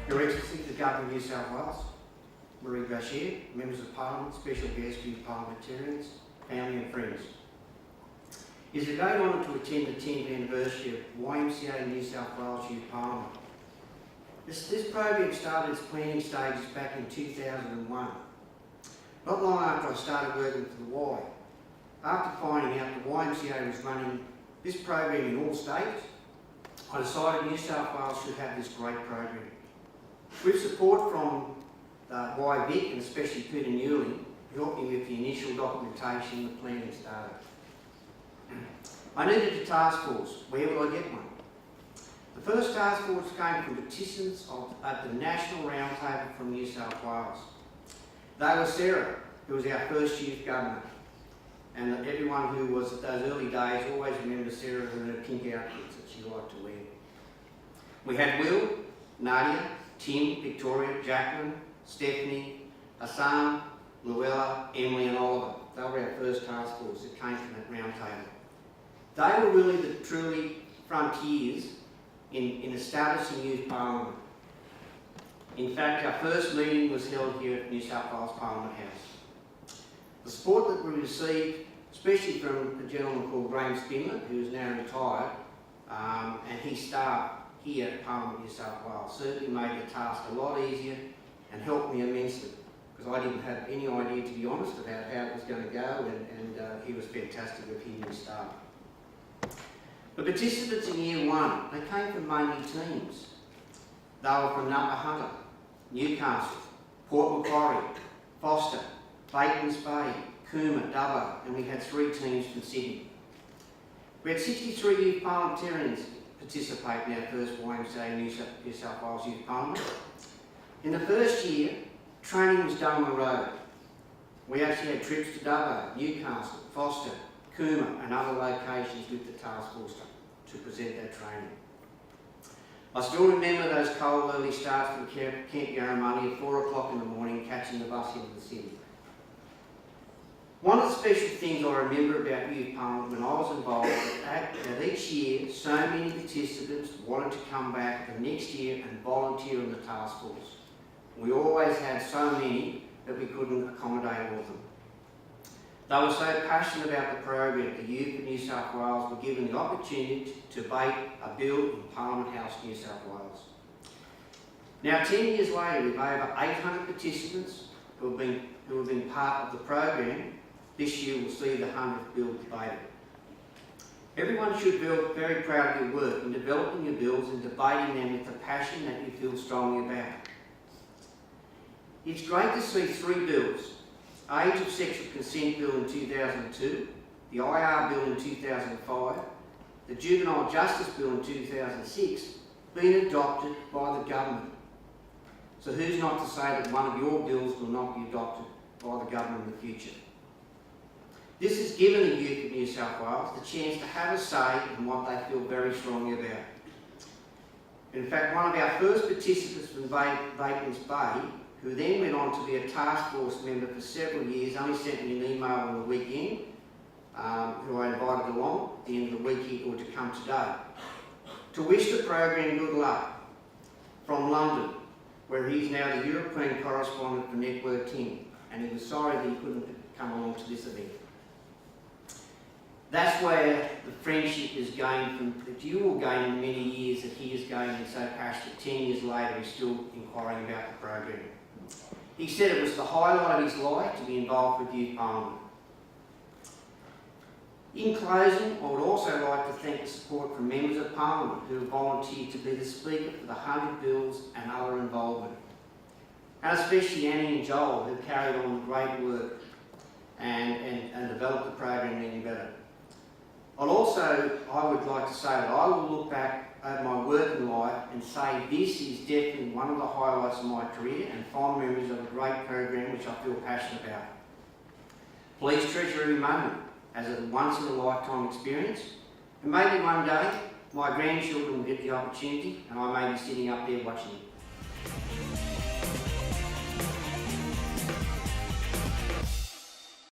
Your Excellency, the Governor of New South Wales, Marie Bashir, Members of Parliament, Special Guests, youth parliamentarians, family and friends. It is a great honour to attend the 10th anniversary of YMCA New South Wales Youth Parliament. This program started its planning stages back in 2001. Not long after I started working for the Y. After finding out the YMCA was running this program in all states, I decided New South Wales should have this great program. With support from YVIC and especially Peter Newley, who helped me with the initial documentation and the planning started. I needed a task force. Where would I get one? The first task force came from participants at the National Roundtable from New South Wales. They were Sarah, who was our first youth governor, and everyone who was at those early days always remembers Sarah and her pink outfits that she liked to wear. We had Will, Nadia, Tim, Victoria, Jacqueline, Stephanie, Hassan, Luella, Emily and Oliver. They were our first task force that came from that roundtable. They were really the truly frontiers in establishing youth parliament. In fact, our first meeting was held here at New South Wales Parliament House. The support that we received, especially from a gentleman called Graham Spindler, who is now retired, and his staff here at Parliament New South Wales, certainly made the task a lot easier and helped me immensely, because I didn't have any idea, to be honest, about how it was going to go, and he was fantastic with him and his staff. The participants in year one, they came from mainly teams. They were from Napa Hunter, Newcastle, Port Macquarie, Foster, Batemans Bay, Cooma, Dubbo, and we had 3 teams from Sydney. We had 63 youth parliamentarians participate in our first YMCA New South Wales Youth Parliament. In the first year, training was done on the road. We actually had trips to Dubbo, Newcastle, Foster, Cooma and other locations with the task force to present that training. I still remember those cold early starts from Camp Yarramundy at 4 o'clock in the morning, catching the bus into the city. One of the special things I remember about Youth Parliament when I was involved was that each year so many participants wanted to come back the next year and volunteer in the task force. We always had so many that we couldn't accommodate all of them. They were so passionate about the program, the youth of New South Wales were given the opportunity to debate a bill in Parliament House, New South Wales. Now, 10 years later, with over 800 participants who have been part of the program, this year we'll see the 100th bill debated. Everyone should feel very proud of your work in developing your bills and debating them with the passion that you feel strongly about. It's great to see 3 bills: Age of Sexual Consent Bill in 2002, the IR Bill in 2005, the Juvenile Justice Bill in 2006, being adopted by the government. So who's not to say that one of your bills will not be adopted by the government in the future? This has given the youth of New South Wales the chance to have a say in what they feel very strongly about. In fact, one of our first participants from Batemans Bay, who then went on to be a task force member for several years, only sent me an email on the weekend, who I invited along at the end of the week or to come today, to wish the program good luck from London, where he's now the European correspondent for Network 10, and he was sorry that he couldn't come along to this event. That's where the friendship is gained that you will gain in many years, that he has gained and so passionate. 10 years later, he's still inquiring about the program. He said it was the highlight of his life to be involved with Youth Parliament. In closing, I would also like to thank the support from members of Parliament who have volunteered to be the speaker for the 100 bills and other involvement. And especially Annie and Joel, who carried on the great work and developed the program any better. I would like to say that I will look back at my working life and say this is definitely one of the highlights of my career and fond memories of a great program which I feel passionate about. Please treasure every moment as a once-in-a-lifetime experience, and maybe one day my grandchildren will get the opportunity and I may be sitting up there watching it.